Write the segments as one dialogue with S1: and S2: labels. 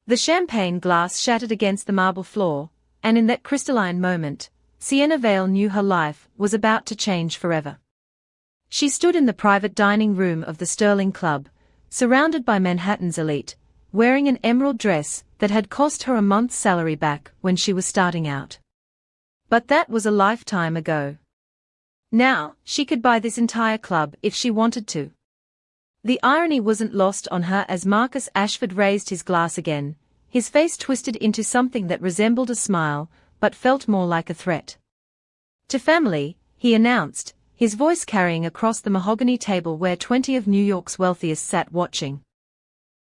S1: The champagne glass shattered against the marble floor, and in that crystalline moment, Sienna Vale knew her life was about to change forever. She stood in the private dining room of the Sterling Club, surrounded by Manhattan's elite, wearing an emerald dress that had cost her a month's salary back when she was starting out. But that was a lifetime ago. Now, she could buy this entire club if she wanted to. The irony wasn't lost on her as Marcus Ashford raised his glass again, his face twisted into something that resembled a smile, but felt more like a threat. "To family," he announced, his voice carrying across the mahogany table where 20 of New York's wealthiest sat watching.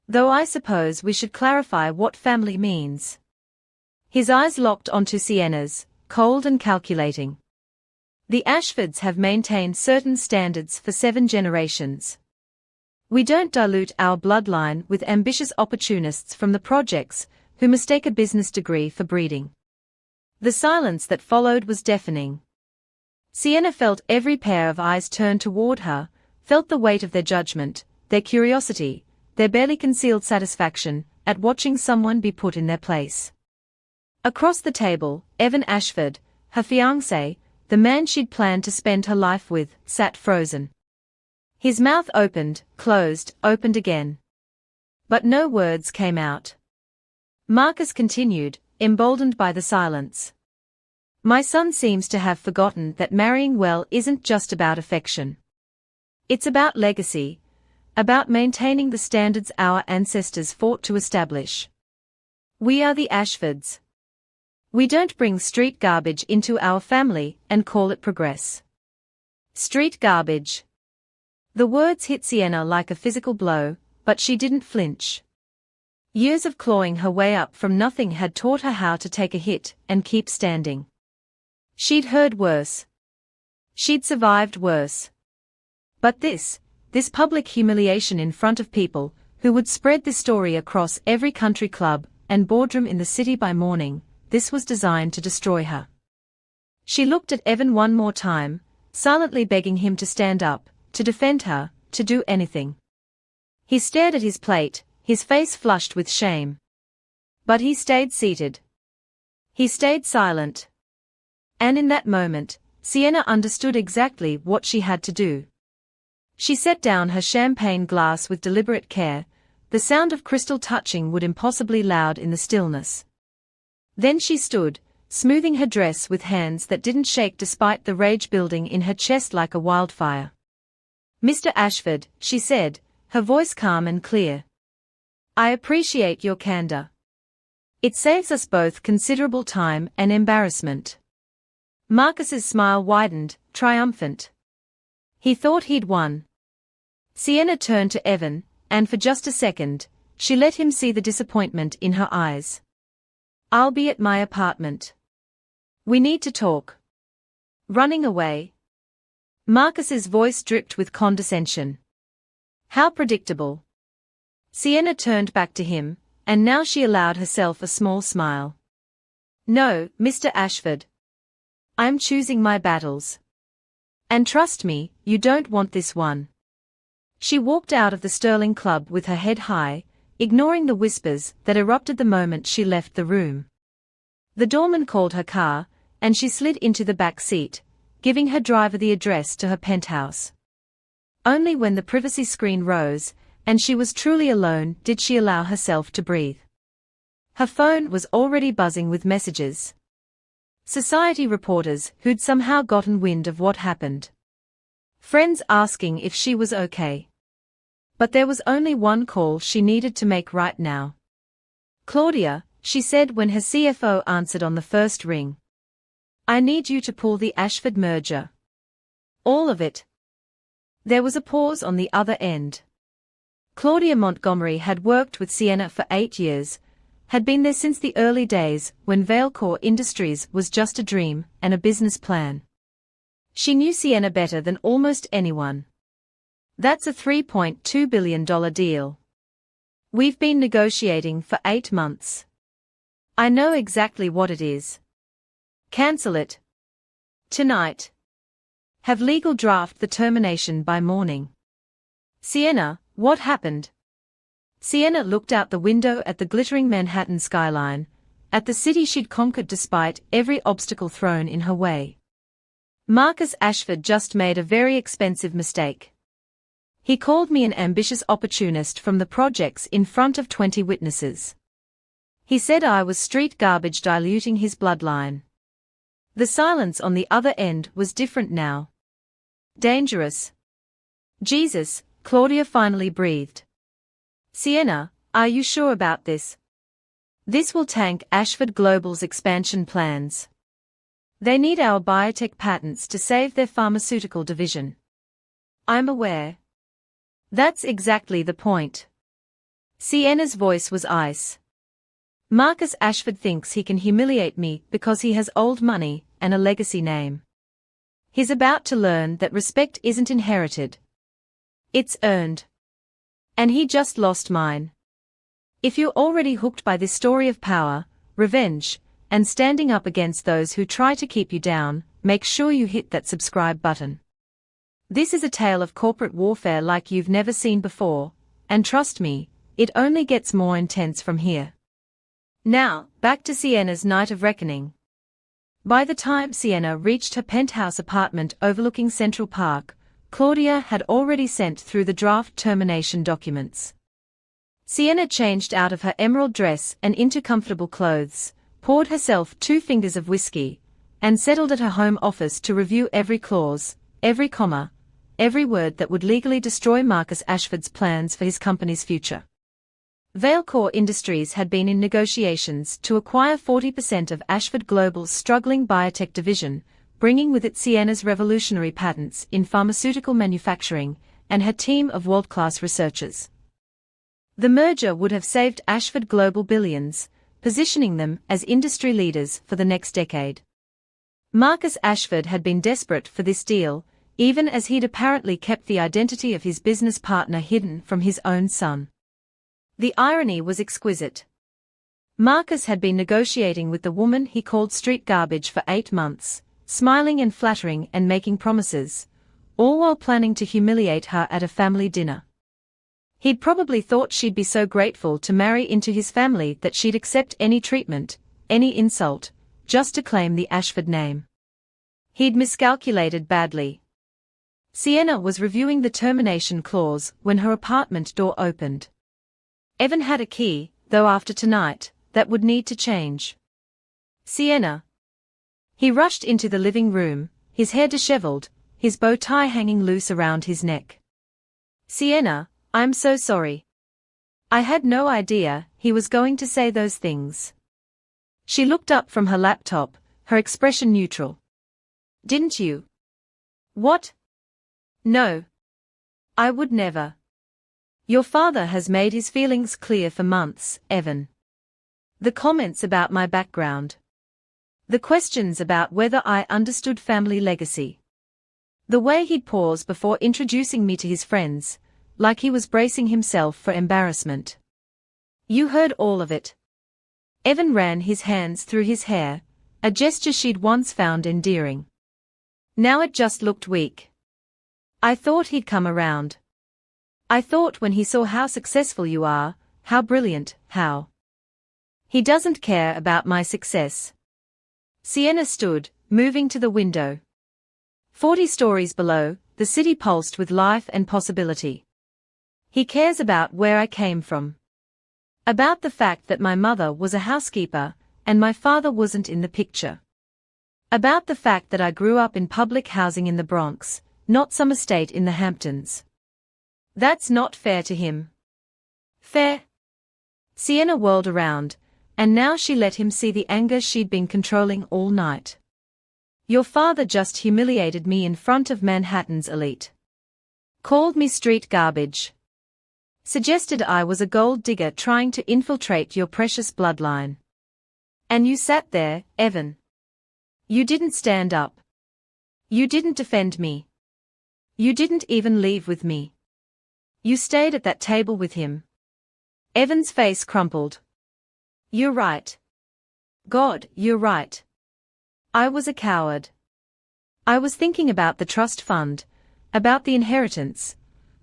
S1: "Though I suppose we should clarify what family means." His eyes locked onto Sienna's, cold and calculating. "The Ashfords have maintained certain standards for 7 generations. We don't dilute our bloodline with ambitious opportunists from the projects who mistake a business degree for breeding." The silence that followed was deafening. Sienna felt every pair of eyes turn toward her, felt the weight of their judgment, their curiosity, their barely concealed satisfaction at watching someone be put in their place. Across the table, Evan Ashford, her fiancé, the man she'd planned to spend her life with, sat frozen. His mouth opened, closed, opened again. But no words came out. Marcus continued, emboldened by the silence. "My son seems to have forgotten that marrying well isn't just about affection. It's about legacy, about maintaining the standards our ancestors fought to establish. We are the Ashfords. We don't bring street garbage into our family and call it progress." Street garbage. The words hit Sienna like a physical blow, but she didn't flinch. Years of clawing her way up from nothing had taught her how to take a hit and keep standing. She'd heard worse. She'd survived worse. But this public humiliation in front of people who would spread this story across every country club and boardroom in the city by morning, this was designed to destroy her. She looked at Evan one more time, silently begging him to stand up, to defend her, to do anything. He stared at his plate, his face flushed with shame. But he stayed seated. He stayed silent. And in that moment, Sienna understood exactly what she had to do. She set down her champagne glass with deliberate care, the sound of crystal touching wood impossibly loud in the stillness. Then she stood, smoothing her dress with hands that didn't shake despite the rage building in her chest like a wildfire. "Mr. Ashford," she said, her voice calm and clear. "I appreciate your candor. It saves us both considerable time and embarrassment." Marcus's smile widened, triumphant. He thought he'd won. Sienna turned to Evan, and for just a second, she let him see the disappointment in her eyes. "I'll be at my apartment. We need to talk." "Running away?" Marcus's voice dripped with condescension. How predictable. Sienna turned back to him, and now she allowed herself a small smile. "No, Mr. Ashford. I'm choosing my battles. And trust me, you don't want this one." She walked out of the Sterling Club with her head high, ignoring the whispers that erupted the moment she left the room. The doorman called her car, and she slid into the back seat, giving her driver the address to her penthouse. Only when the privacy screen rose, and she was truly alone, did she allow herself to breathe. Her phone was already buzzing with messages. Society reporters who'd somehow gotten wind of what happened. Friends asking if she was okay. But there was only one call she needed to make right now. "Claudia," she said when her CFO answered on the first ring. "I need you to pull the Ashford merger. All of it." There was a pause on the other end. Claudia Montgomery had worked with Sienna for 8 years, had been there since the early days when Valecore Industries was just a dream and a business plan. She knew Sienna better than almost anyone. "That's a $3.2 billion deal. We've been negotiating for 8 months. I know exactly what it is. Cancel it. Tonight. Have legal draft the termination by morning." "Sienna, what happened?" Sienna looked out the window at the glittering Manhattan skyline, at the city she'd conquered despite every obstacle thrown in her way. Marcus Ashford just made a very expensive mistake. He called me an ambitious opportunist from the projects in front of 20 witnesses. He said I was street garbage diluting his bloodline. The silence on the other end was different now. Dangerous. Jesus, Claudia finally breathed. Sienna, are you sure about this? This will tank Ashford Global's expansion plans. They need our biotech patents to save their pharmaceutical division. I'm aware. That's exactly the point. Sienna's voice was ice. Marcus Ashford thinks he can humiliate me because he has old money and a legacy name. He's about to learn that respect isn't inherited. It's earned. And he just lost mine. If you're already hooked by this story of power, revenge, and standing up against those who try to keep you down, make sure you hit that subscribe button. This is a tale of corporate warfare like you've never seen before, and trust me, it only gets more intense from here. Now, back to Sienna's night of reckoning. By the time Sienna reached her penthouse apartment overlooking Central Park, Claudia had already sent through the draft termination documents. Sienna changed out of her emerald dress and into comfortable clothes, poured herself 2 fingers of whiskey, and settled at her home office to review every clause, every comma, every word that would legally destroy Marcus Ashford's plans for his company's future. Valecore Industries had been in negotiations to acquire 40% of Ashford Global's struggling biotech division, bringing with it Sienna's revolutionary patents in pharmaceutical manufacturing and her team of world-class researchers. The merger would have saved Ashford Global billions, positioning them as industry leaders for the next decade. Marcus Ashford had been desperate for this deal, even as he'd apparently kept the identity of his business partner hidden from his own son. The irony was exquisite. Marcus had been negotiating with the woman he called street garbage for 8 months, smiling and flattering and making promises, all while planning to humiliate her at a family dinner. He'd probably thought she'd be so grateful to marry into his family that she'd accept any treatment, any insult, just to claim the Ashford name. He'd miscalculated badly. Sienna was reviewing the termination clause when her apartment door opened. Evan had a key, though after tonight, that would need to change. Sienna. He rushed into the living room, his hair disheveled, his bow tie hanging loose around his neck. Sienna, I'm so sorry. I had no idea he was going to say those things. She looked up from her laptop, her expression neutral. Didn't you? What? No. I would never. Your father has made his feelings clear for months, Evan. The comments about my background. The questions about whether I understood family legacy. The way he'd pause before introducing me to his friends, like he was bracing himself for embarrassment. You heard all of it. Evan ran his hands through his hair, a gesture she'd once found endearing. Now it just looked weak. I thought he'd come around. I thought when he saw how successful you are, how brilliant, how. He doesn't care about my success. Sienna stood, moving to the window. 40 stories below, the city pulsed with life and possibility. He cares about where I came from. About the fact that my mother was a housekeeper, and my father wasn't in the picture. About the fact that I grew up in public housing in the Bronx, not some estate in the Hamptons. That's not fair to him. Fair? Sienna whirled around, and now she let him see the anger she'd been controlling all night. Your father just humiliated me in front of Manhattan's elite. Called me street garbage. Suggested I was a gold digger trying to infiltrate your precious bloodline. And you sat there, Evan. You didn't stand up. You didn't defend me. You didn't even leave with me. You stayed at that table with him. Evan's face crumpled. You're right. God, you're right. I was a coward. I was thinking about the trust fund, about the inheritance,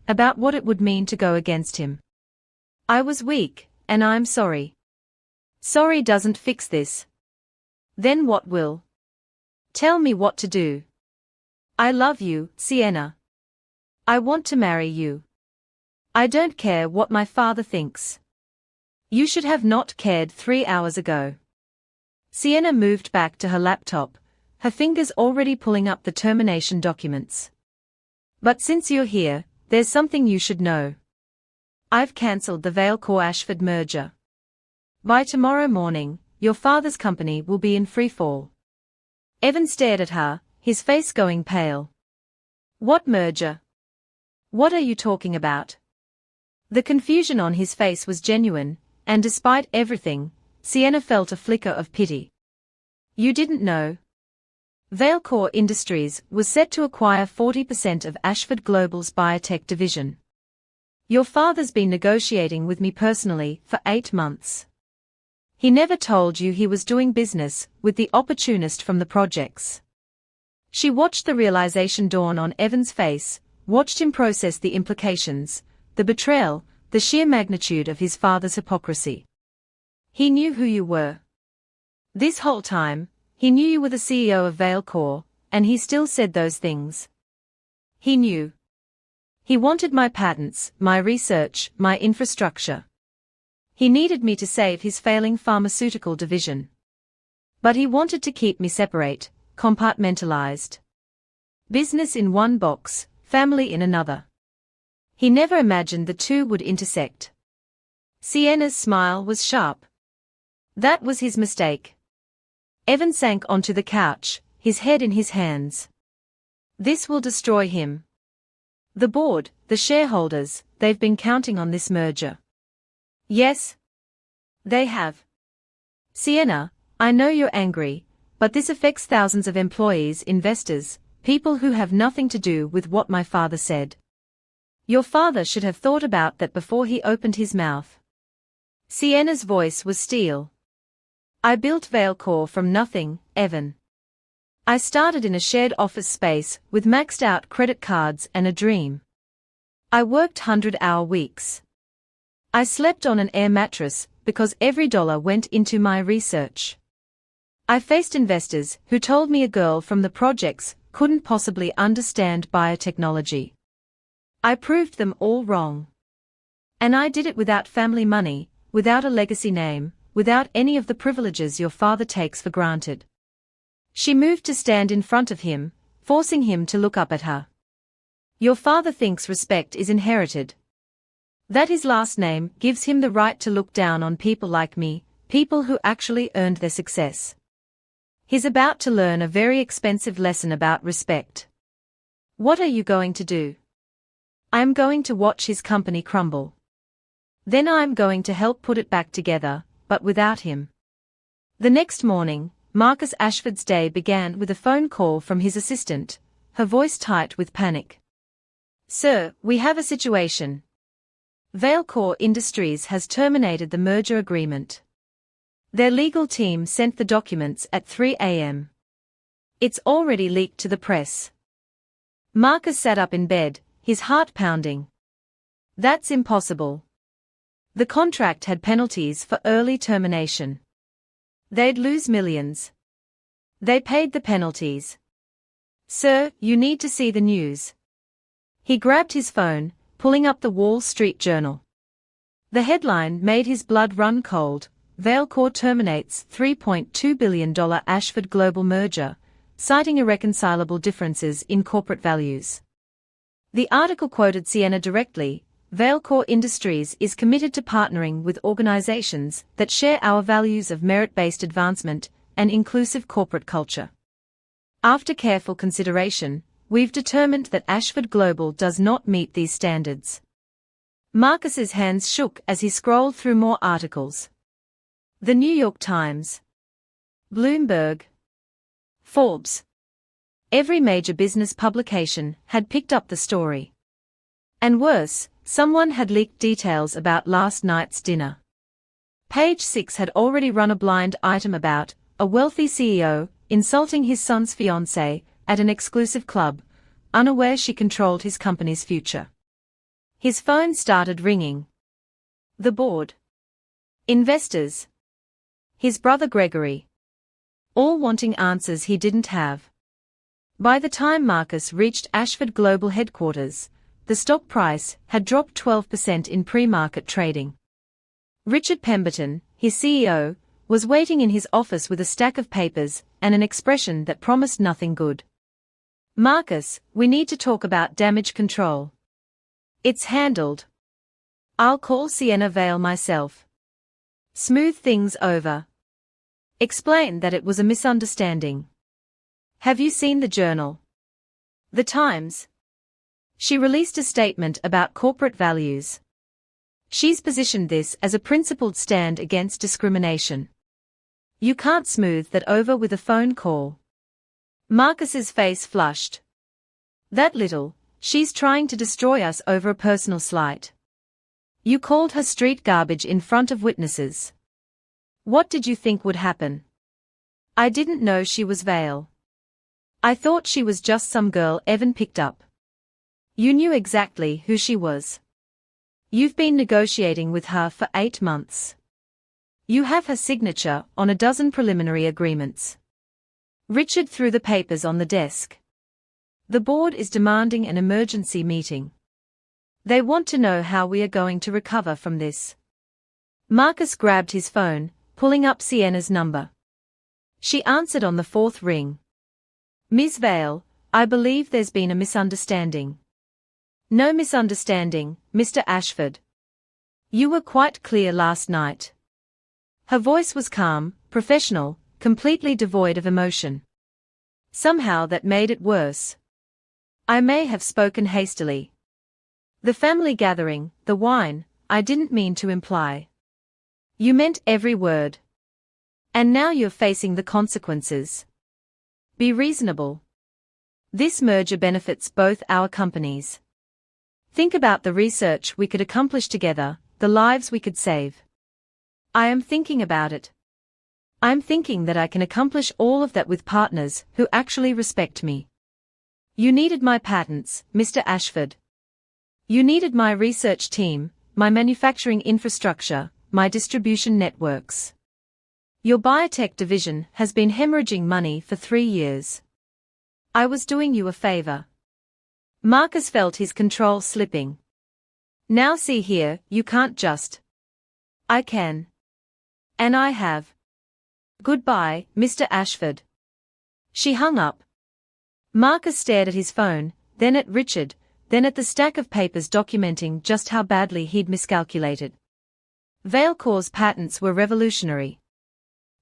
S1: about what it would mean to go against him. I was weak, and I'm sorry. Sorry doesn't fix this. Then what will? Tell me what to do. I love you, Sienna. I want to marry you. I don't care what my father thinks. You should have not cared 3 hours ago. Sienna moved back to her laptop, her fingers already pulling up the termination documents. But since you're here, there's something you should know. I've cancelled the Valecore-Ashford merger. By tomorrow morning, your father's company will be in freefall. Evan stared at her, his face going pale. What merger? What are you talking about? The confusion on his face was genuine, and despite everything, Sienna felt a flicker of pity. You didn't know? Valecore Industries was set to acquire 40% of Ashford Global's biotech division. Your father's been negotiating with me personally for 8 months. He never told you he was doing business with the opportunist from the projects. She watched the realization dawn on Evan's face, watched him process the implications, the betrayal, the sheer magnitude of his father's hypocrisy. He knew who you were. This whole time, he knew you were the CEO of Valecore, and he still said those things. He knew. He wanted my patents, my research, my infrastructure. He needed me to save his failing pharmaceutical division. But he wanted to keep me separate, compartmentalized. Business in one box, family in another. He never imagined the two would intersect. Sienna's smile was sharp. That was his mistake. Evan sank onto the couch, his head in his hands. This will destroy him. The board, the shareholders, they've been counting on this merger. Yes. They have. Sienna, I know you're angry, but this affects thousands of employees, investors, people who have nothing to do with what my father said. Your father should have thought about that before he opened his mouth. Sienna's voice was steel. I built Valecore from nothing, Evan. I started in a shared office space with maxed out credit cards and a dream. I worked 100-hour weeks. I slept on an air mattress because every dollar went into my research. I faced investors who told me a girl from the projects couldn't possibly understand biotechnology. I proved them all wrong. And I did it without family money, without a legacy name, without any of the privileges your father takes for granted. She moved to stand in front of him, forcing him to look up at her. Your father thinks respect is inherited. That his last name gives him the right to look down on people like me, people who actually earned their success. He's about to learn a very expensive lesson about respect. What are you going to do? I'm going to watch his company crumble. Then I'm going to help put it back together, but without him. The next morning, Marcus Ashford's day began with a phone call from his assistant, her voice tight with panic. Sir, we have a situation. Valecore Industries has terminated the merger agreement. Their legal team sent the documents at 3 a.m. It's already leaked to the press. Marcus sat up in bed, his heart pounding. That's impossible. The contract had penalties for early termination. They'd lose millions. They paid the penalties. Sir, you need to see the news. He grabbed his phone, pulling up the Wall Street Journal. The headline made his blood run cold. Valecore terminates $3.2 billion Ashford Global merger, citing irreconcilable differences in corporate values. The article quoted Sienna directly. Valecore Industries is committed to partnering with organizations that share our values of merit-based advancement and inclusive corporate culture. After careful consideration, we've determined that Ashford Global does not meet these standards. Marcus's hands shook as he scrolled through more articles. The New York Times, Bloomberg, Forbes. Every major business publication had picked up the story. And worse, someone had leaked details about last night's dinner. Page 6 had already run a blind item about a wealthy CEO insulting his son's fiancé at an exclusive club, unaware she controlled his company's future. His phone started ringing. The board. Investors. His brother Gregory. All wanting answers he didn't have. By the time Marcus reached Ashford Global headquarters, the stock price had dropped 12% in pre-market trading. Richard Pemberton, his CEO, was waiting in his office with a stack of papers and an expression that promised nothing good. "Marcus, we need to talk about damage control." "It's handled. I'll call Sienna Vale myself. Smooth things over. Explain that it was a misunderstanding. Have you seen the Journal? The Times?" She released a statement about corporate values. She's positioned this as a principled stand against discrimination. You can't smooth that over with a phone call. Marcus's face flushed. "That little, she's trying to destroy us over a personal slight. You called her street garbage in front of witnesses. What did you think would happen?" "I didn't know she was Vale. I thought she was just some girl Evan picked up." "You knew exactly who she was. You've been negotiating with her for 8 months. You have her signature on a dozen preliminary agreements." Richard threw the papers on the desk. "The board is demanding an emergency meeting. They want to know how we are going to recover from this." Marcus grabbed his phone, pulling up Sienna's number. She answered on the 4th ring. "Ms. Vale, I believe there's been a misunderstanding." "No misunderstanding, Mr. Ashford. You were quite clear last night." Her voice was calm, professional, completely devoid of emotion. Somehow that made it worse. "I may have spoken hastily. The family gathering, the wine, I didn't mean to imply. You meant every word. And now you're facing the consequences. Be reasonable. This merger benefits both our companies. Think about the research we could accomplish together, the lives we could save." "I am thinking about it. I'm thinking that I can accomplish all of that with partners who actually respect me. You needed my patents, Mr. Ashford. You needed my research team, my manufacturing infrastructure, my distribution networks. Your biotech division has been hemorrhaging money for 3 years. I was doing you a favor." Marcus felt his control slipping. "Now see here, you can't just." "I can. And I have. Goodbye, Mr. Ashford." She hung up. Marcus stared at his phone, then at Richard, then at the stack of papers documenting just how badly he'd miscalculated. Valecor's patents were revolutionary.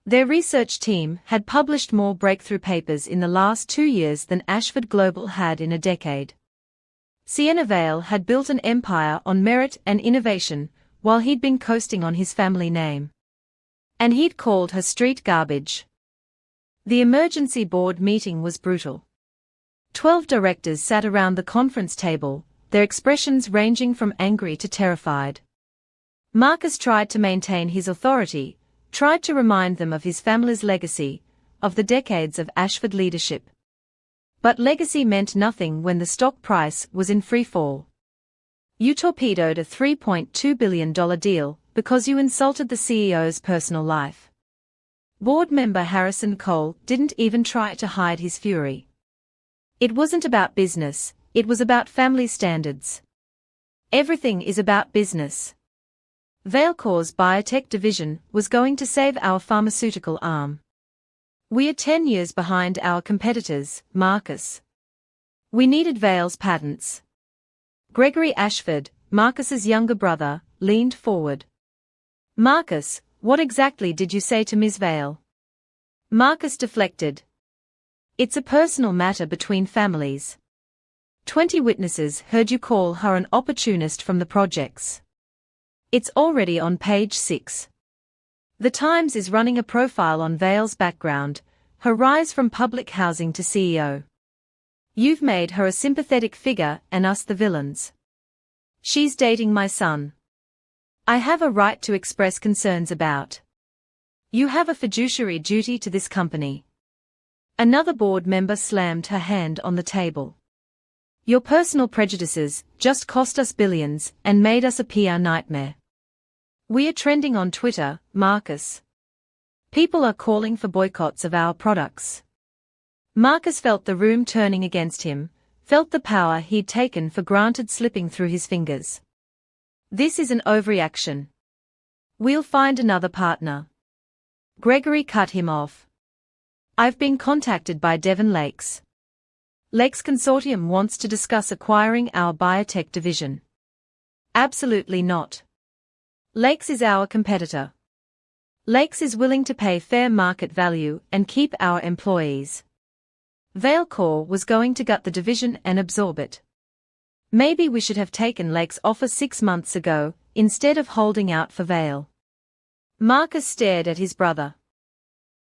S1: Their research team had published more breakthrough papers in the last 2 years than Ashford Global had in a decade. Sienna Vale had built an empire on merit and innovation, while he'd been coasting on his family name. And he'd called her street garbage. The emergency board meeting was brutal. 12 directors sat around the conference table, their expressions ranging from angry to terrified. Marcus tried to maintain his authority, tried to remind them of his family's legacy, of the decades of Ashford leadership. But legacy meant nothing when the stock price was in free fall. "You torpedoed a $3.2 billion deal because you insulted the CEO's personal life." Board member Harrison Cole didn't even try to hide his fury. It wasn't about business, it was about family standards. Everything is about business. Valecor's biotech division was going to save our pharmaceutical arm. We are 10 years behind our competitors, Marcus. We needed Vale's patents. Gregory Ashford, Marcus's younger brother, leaned forward. "Marcus, what exactly did you say to Ms. Vale?" Marcus deflected. "It's a personal matter between families. 20 witnesses heard you call her an opportunist from the projects. It's already on page 6. The Times is running a profile on Vale's background, her rise from public housing to CEO. You've made her a sympathetic figure and us the villains. She's dating my son. I have a right to express concerns about. You have a fiduciary duty to this company." Another board member slammed her hand on the table. "Your personal prejudices just cost us billions and made us a PR nightmare. "We are trending on Twitter, Marcus. People are calling for boycotts of our products." Marcus felt the room turning against him, felt the power he'd taken for granted slipping through his fingers. "This is an overreaction. We'll find another partner." Gregory cut him off. "I've been contacted by Devon Lakes. Lakes Consortium wants to discuss acquiring our biotech division." "Absolutely not. Lakes is our competitor. Lakes is willing to pay fair market value and keep our employees. Vale Corp was going to gut the division and absorb it. Maybe we should have taken Lakes' offer 6 months ago, instead of holding out for Vale." Marcus stared at his brother.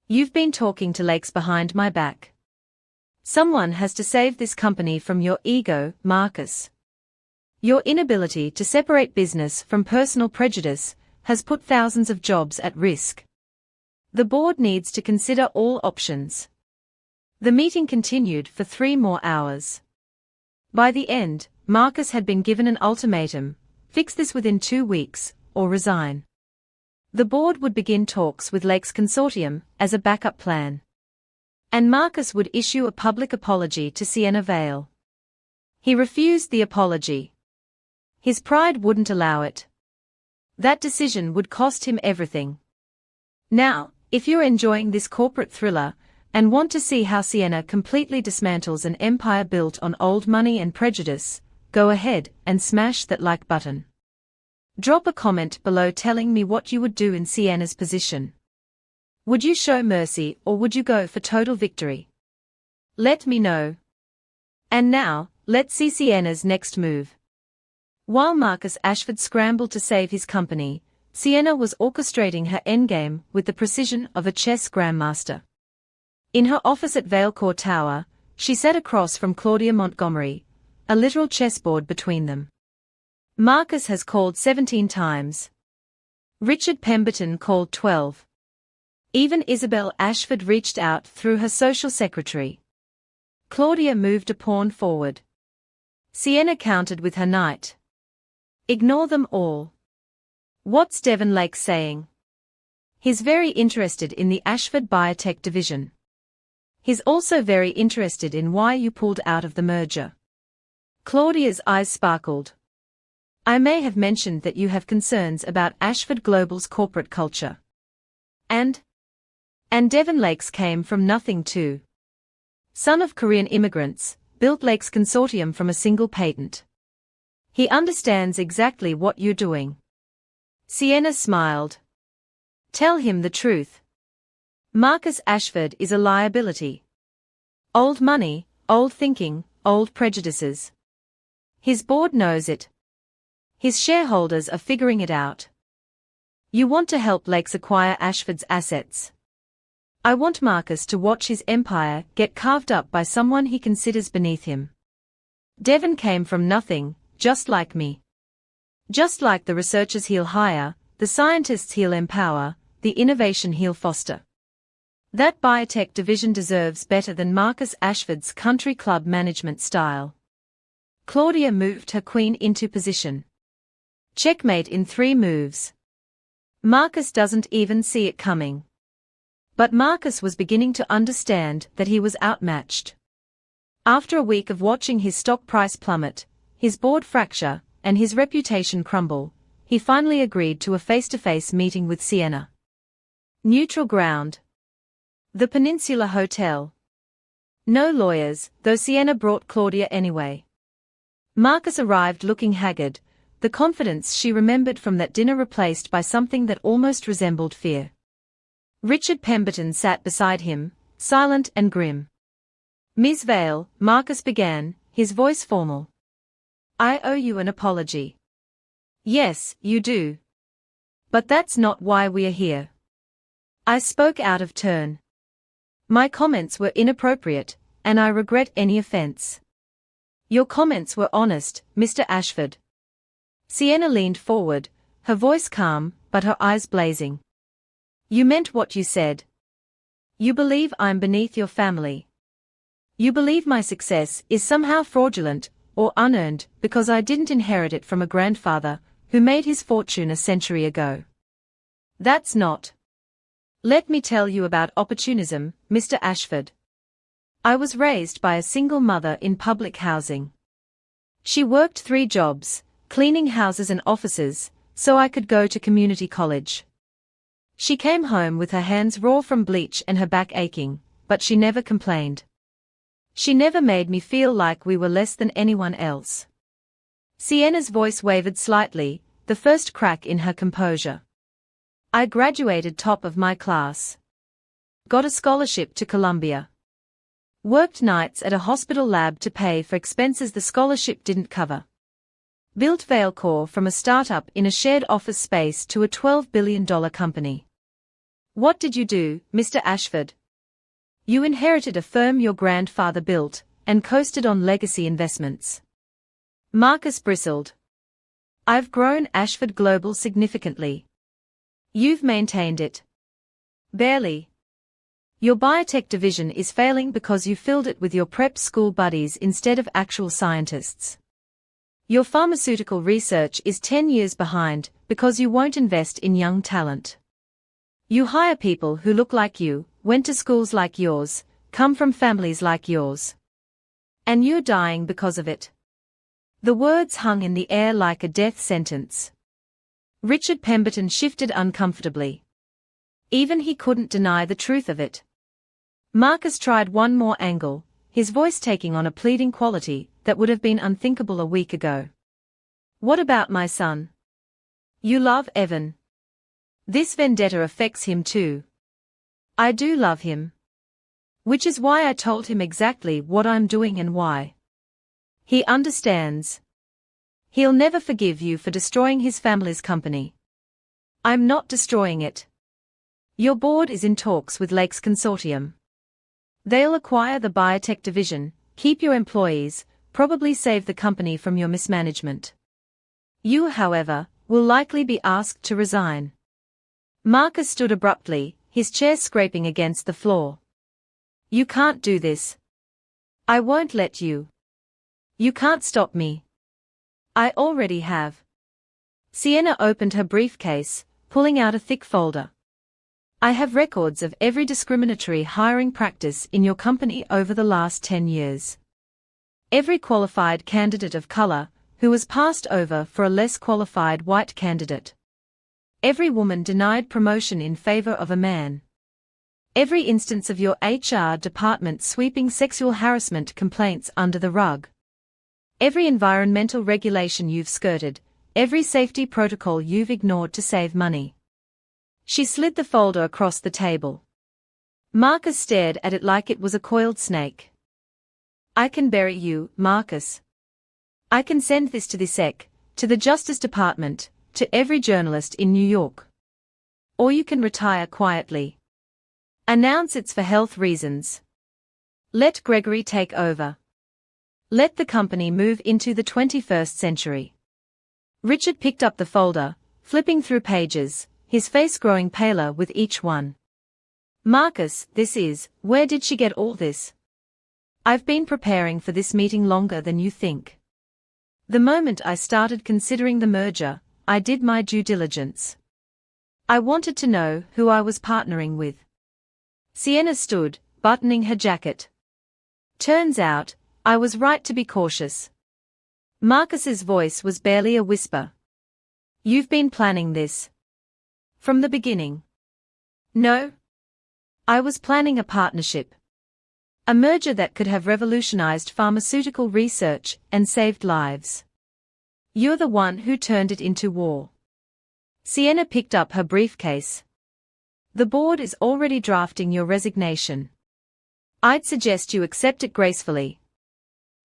S1: "You've been talking to Lakes behind my back. Someone has to save this company from your ego, Marcus. Your inability to separate business from personal prejudice has put thousands of jobs at risk. The board needs to consider all options." The meeting continued for 3 more hours. By the end, Marcus had been given an ultimatum: fix this within 2 weeks, or resign. The board would begin talks with Lakes Consortium as a backup plan. And Marcus would issue a public apology to Sienna Vale. He refused the apology. His pride wouldn't allow it. That decision would cost him everything. Now, if you're enjoying this corporate thriller, and want to see how Sienna completely dismantles an empire built on old money and prejudice, go ahead and smash that like button. Drop a comment below telling me what you would do in Sienna's position. Would you show mercy or would you go for total victory? Let me know. And now, let's see Sienna's next move. While Marcus Ashford scrambled to save his company, Sienna was orchestrating her endgame with the precision of a chess grandmaster. In her office at Vale Corp Tower, she sat across from Claudia Montgomery, a literal chessboard between them. Marcus has called 17 times. Richard Pemberton called 12. Even Isabel Ashford reached out through her social secretary. Claudia moved a pawn forward. Sienna countered with her knight. Ignore them all. What's Devon Lakes saying? He's very interested in the Ashford Biotech division. He's also very interested in why you pulled out of the merger. Claudia's eyes sparkled. I may have mentioned that you have concerns about Ashford Global's corporate culture. And Devon Lakes came from nothing too. Son of Korean immigrants, built Lakes Consortium from a single patent. He understands exactly what you're doing. Sienna smiled. Tell him the truth. Marcus Ashford is a liability. Old money, old thinking, old prejudices. His board knows it. His shareholders are figuring it out. You want to help Lakes acquire Ashford's assets. I want Marcus to watch his empire get carved up by someone he considers beneath him. Devon came from nothing, just like me. Just like the researchers he'll hire, the scientists he'll empower, the innovation he'll foster. That biotech division deserves better than Marcus Ashford's country club management style. Claudia moved her queen into position. Checkmate in 3 moves. Marcus doesn't even see it coming. But Marcus was beginning to understand that he was outmatched. After a week of watching his stock price plummet, his board fracture, and his reputation crumble, he finally agreed to a face-to-face meeting with Sienna. Neutral ground. The Peninsula Hotel. No lawyers, though Sienna brought Claudia anyway. Marcus arrived looking haggard, the confidence she remembered from that dinner replaced by something that almost resembled fear. Richard Pemberton sat beside him, silent and grim. Ms. Vale, Marcus began, his voice formal. I owe you an apology. Yes, you do. But that's not why we are here. I spoke out of turn. My comments were inappropriate, and I regret any offense. Your comments were honest, Mr. Ashford. Sienna leaned forward, her voice calm, but her eyes blazing. You meant what you said. You believe I'm beneath your family. You believe my success is somehow fraudulent or unearned because I didn't inherit it from a grandfather who made his fortune a century ago. That's not. Let me tell you about opportunism, Mr. Ashford. I was raised by a single mother in public housing. She worked 3 jobs, cleaning houses and offices, so I could go to community college. She came home with her hands raw from bleach and her back aching, but she never complained. She never made me feel like we were less than anyone else. Sienna's voice wavered slightly, the first crack in her composure. I graduated top of my class. Got a scholarship to Columbia. Worked nights at a hospital lab to pay for expenses the scholarship didn't cover. Built Vailcore from a startup in a shared office space to a $12 billion company. What did you do, Mr. Ashford? You inherited a firm your grandfather built, and coasted on legacy investments. Marcus bristled. I've grown Ashford Global significantly. You've maintained it. Barely. Your biotech division is failing because you filled it with your prep school buddies instead of actual scientists. Your pharmaceutical research is 10 years behind because you won't invest in young talent. You hire people who look like you, went to schools like yours, come from families like yours. And you're dying because of it. The words hung in the air like a death sentence. Richard Pemberton shifted uncomfortably. Even he couldn't deny the truth of it. Marcus tried one more angle, his voice taking on a pleading quality that would have been unthinkable a week ago. What about my son? You love Evan. This vendetta affects him too. I do love him. Which is why I told him exactly what I'm doing and why. He understands. He'll never forgive you for destroying his family's company. I'm not destroying it. Your board is in talks with Lake's consortium. They'll acquire the biotech division, keep your employees, probably save the company from your mismanagement. You, however, will likely be asked to resign. Marcus stood abruptly, his chair scraping against the floor. You can't do this. I won't let you. You can't stop me. I already have. Sienna opened her briefcase, pulling out a thick folder. I have records of every discriminatory hiring practice in your company over the last 10 years. Every qualified candidate of color, who was passed over for a less qualified white candidate. Every woman denied promotion in favor of a man. Every instance of your HR department sweeping sexual harassment complaints under the rug. Every environmental regulation you've skirted, every safety protocol you've ignored to save money. She slid the folder across the table. Marcus stared at it like it was a coiled snake. I can bury you, Marcus. I can send this to the SEC, to the Justice Department, to every journalist in New York. Or you can retire quietly. Announce it's for health reasons. Let Gregory take over. Let the company move into the 21st century. Richard picked up the folder, flipping through pages, his face growing paler with each one. Marcus, where did she get all this? I've been preparing for this meeting longer than you think. The moment I started considering the merger, I did my due diligence. I wanted to know who I was partnering with. Sienna stood, buttoning her jacket. Turns out, I was right to be cautious. Marcus's voice was barely a whisper. You've been planning this. From the beginning. No. I was planning a partnership. A merger that could have revolutionized pharmaceutical research and saved lives. You're the one who turned it into war. Sienna picked up her briefcase. The board is already drafting your resignation. I'd suggest you accept it gracefully.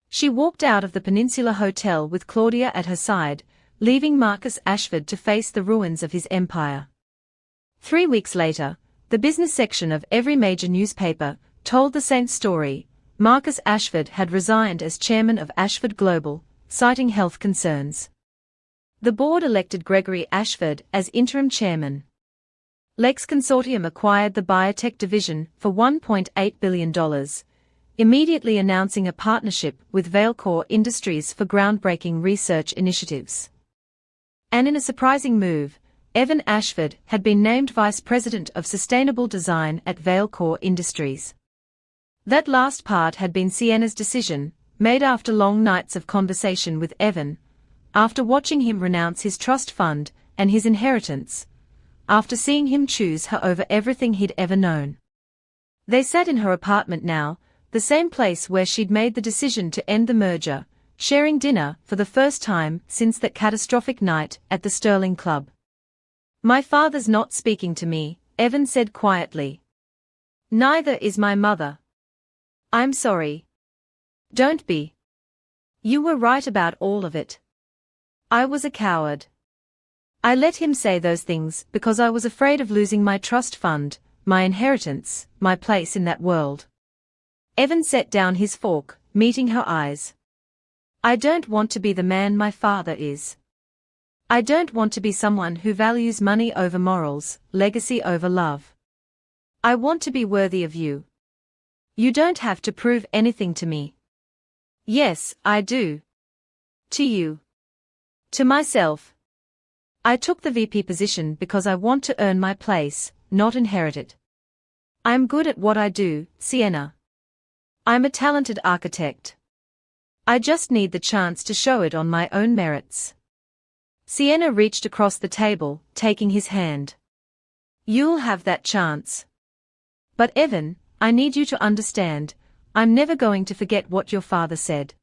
S1: She walked out of the Peninsula Hotel with Claudia at her side, leaving Marcus Ashford to face the ruins of his empire. 3 weeks later, the business section of every major newspaper told the same story. Marcus Ashford had resigned as chairman of Ashford Global, citing health concerns. The board elected Gregory Ashford as interim chairman. Lake's consortium acquired the biotech division for $1.8 billion, immediately announcing a partnership with Vailcore Industries for groundbreaking research initiatives. And in a surprising move, Evan Ashford had been named Vice President of Sustainable Design at Vale Core Industries. That last part had been Sienna's decision, made after long nights of conversation with Evan, after watching him renounce his trust fund and his inheritance, after seeing him choose her over everything he'd ever known. They sat in her apartment now, the same place where she'd made the decision to end the merger, sharing dinner for the first time since that catastrophic night at the Sterling Club. "My father's not speaking to me," Evan said quietly. "Neither is my mother. I'm sorry." "Don't be. You were right about all of it. I was a coward. I let him say those things because I was afraid of losing my trust fund, my inheritance, my place in that world." Evan set down his fork, meeting her eyes. "I don't want to be the man my father is. I don't want to be someone who values money over morals, legacy over love. I want to be worthy of you. You don't have to prove anything to me." "Yes, I do. To you. To myself. I took the VP position because I want to earn my place, not inherit it. I'm good at what I do, Sienna. I'm a talented architect. I just need the chance to show it on my own merits." Sienna reached across the table, taking his hand. "You'll have that chance. But Evan, I need you to understand, I'm never going to forget what your father said.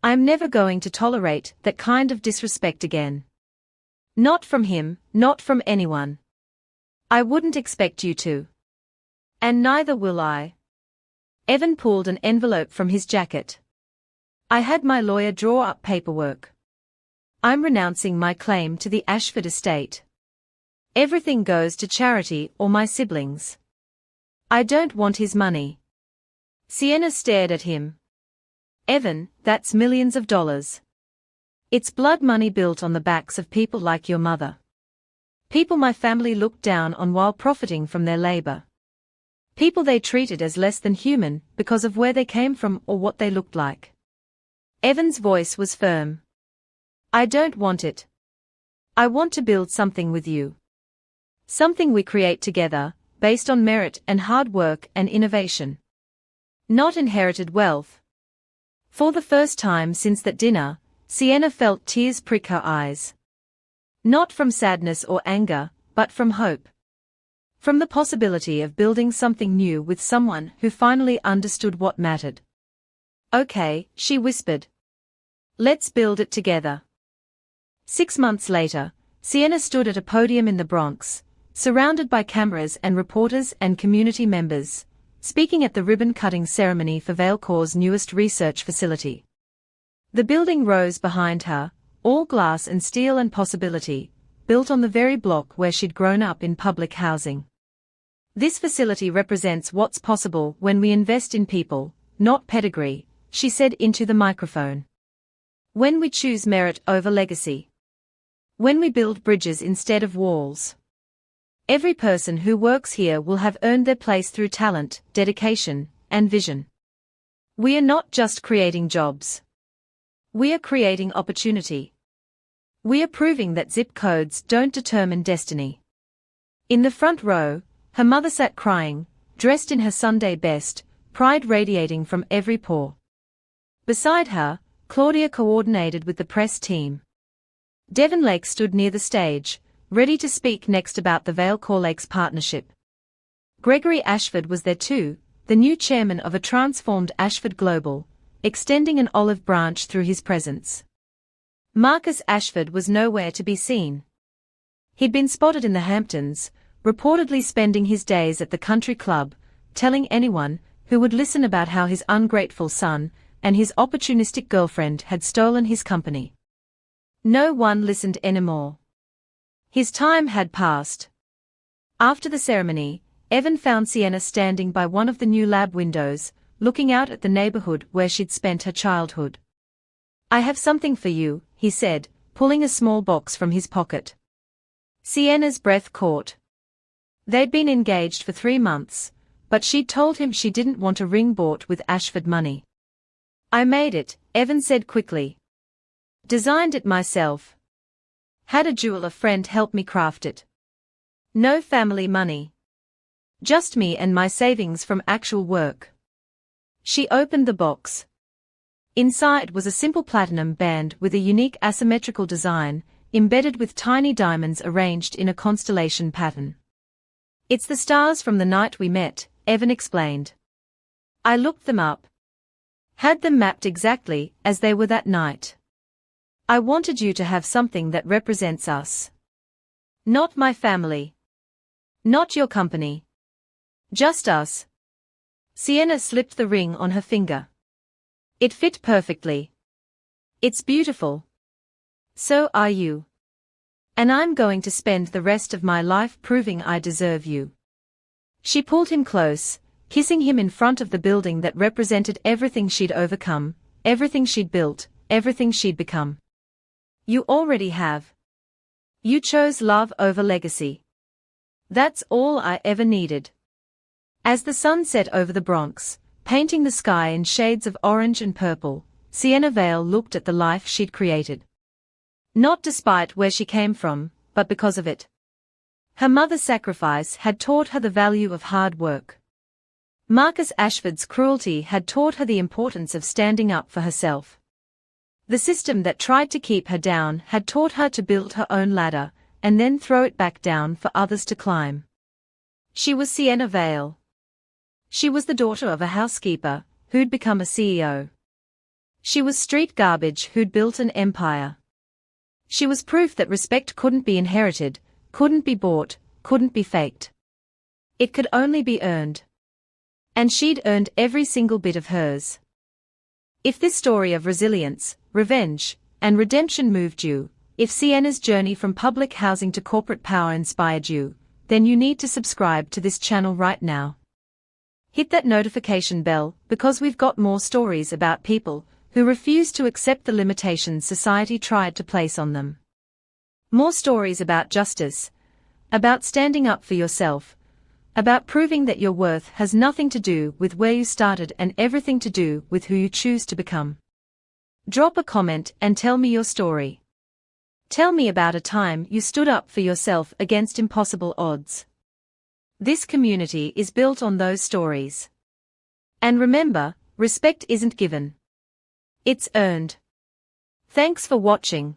S1: I'm never going to tolerate that kind of disrespect again. Not from him, not from anyone. I wouldn't expect you to. And neither will I." Evan pulled an envelope from his jacket. "I had my lawyer draw up paperwork. I'm renouncing my claim to the Ashford estate. Everything goes to charity or my siblings. I don't want his money." Sienna stared at him. "Evan, that's millions of dollars. It's blood money built on the backs of people like your mother. People my family looked down on while profiting from their labor. People they treated as less than human because of where they came from or what they looked like." Evan's voice was firm. "I don't want it. I want to build something with you. Something we create together, based on merit and hard work and innovation. Not inherited wealth." For the first time since that dinner, Sienna felt tears prick her eyes. Not from sadness or anger, but from hope. From the possibility of building something new with someone who finally understood what mattered. "Okay," she whispered. "Let's build it together." 6 months later, Sienna stood at a podium in the Bronx, surrounded by cameras and reporters and community members, speaking at the ribbon-cutting ceremony for Vale Core's newest research facility. The building rose behind her, all glass and steel and possibility, built on the very block where she'd grown up in public housing. "This facility represents what's possible when we invest in people, not pedigree," she said into the microphone. "When we choose merit over legacy. When we build bridges instead of walls. Every person who works here will have earned their place through talent, dedication, and vision. We are not just creating jobs. We are creating opportunity. We are proving that zip codes don't determine destiny." In the front row, her mother sat crying, dressed in her Sunday best, pride radiating from every pore. Beside her, Claudia coordinated with the press team. Devon Lake stood near the stage, ready to speak next about the Vale Core Lakes partnership. Gregory Ashford was there too, the new chairman of a transformed Ashford Global, extending an olive branch through his presence. Marcus Ashford was nowhere to be seen. He'd been spotted in the Hamptons, reportedly spending his days at the country club, telling anyone who would listen about how his ungrateful son and his opportunistic girlfriend had stolen his company. No one listened anymore. His time had passed. After the ceremony, Evan found Sienna standing by one of the new lab windows, looking out at the neighborhood where she'd spent her childhood. "I have something for you," he said, pulling a small box from his pocket. Sienna's breath caught. They'd been engaged for 3 months, but she'd told him she didn't want a ring bought with Ashford money. "I made it," Evan said quickly. "Designed it myself. Had a jeweler friend help me craft it. No family money. Just me and my savings from actual work. She opened the box. Inside was a simple platinum band with a unique asymmetrical design, embedded with tiny diamonds arranged in a constellation pattern. It's the stars from the night we met, Evan explained. I looked them up. Had them mapped exactly as they were that night. I wanted you to have something that represents us. Not my family. Not your company. Just us. Sienna slipped the ring on her finger. It fit perfectly. It's beautiful. So are you. And I'm going to spend the rest of my life proving I deserve you. She pulled him close, kissing him in front of the building that represented everything she'd overcome, everything she'd built, everything she'd become. You already have. You chose love over legacy. That's all I ever needed. As the sun set over the Bronx, painting the sky in shades of orange and purple, Sienna Vale looked at the life she'd created. Not despite where she came from, but because of it. Her mother's sacrifice had taught her the value of hard work. Marcus Ashford's cruelty had taught her the importance of standing up for herself. The system that tried to keep her down had taught her to build her own ladder, and then throw it back down for others to climb. She was Sienna Vale. She was the daughter of a housekeeper, who'd become a CEO. She was street garbage who'd built an empire. She was proof that respect couldn't be inherited, couldn't be bought, couldn't be faked. It could only be earned. And she'd earned every single bit of hers. If this story of resilience, revenge, and redemption moved you, if Sienna's journey from public housing to corporate power inspired you, then you need to subscribe to this channel right now. Hit that notification bell, because we've got more stories about people who refuse to accept the limitations society tried to place on them. More stories about justice, about standing up for yourself, about proving that your worth has nothing to do with where you started and everything to do with who you choose to become. Drop a comment and tell me your story. Tell me about a time you stood up for yourself against impossible odds. This community is built on those stories. And remember, respect isn't given. It's earned. Thanks for watching.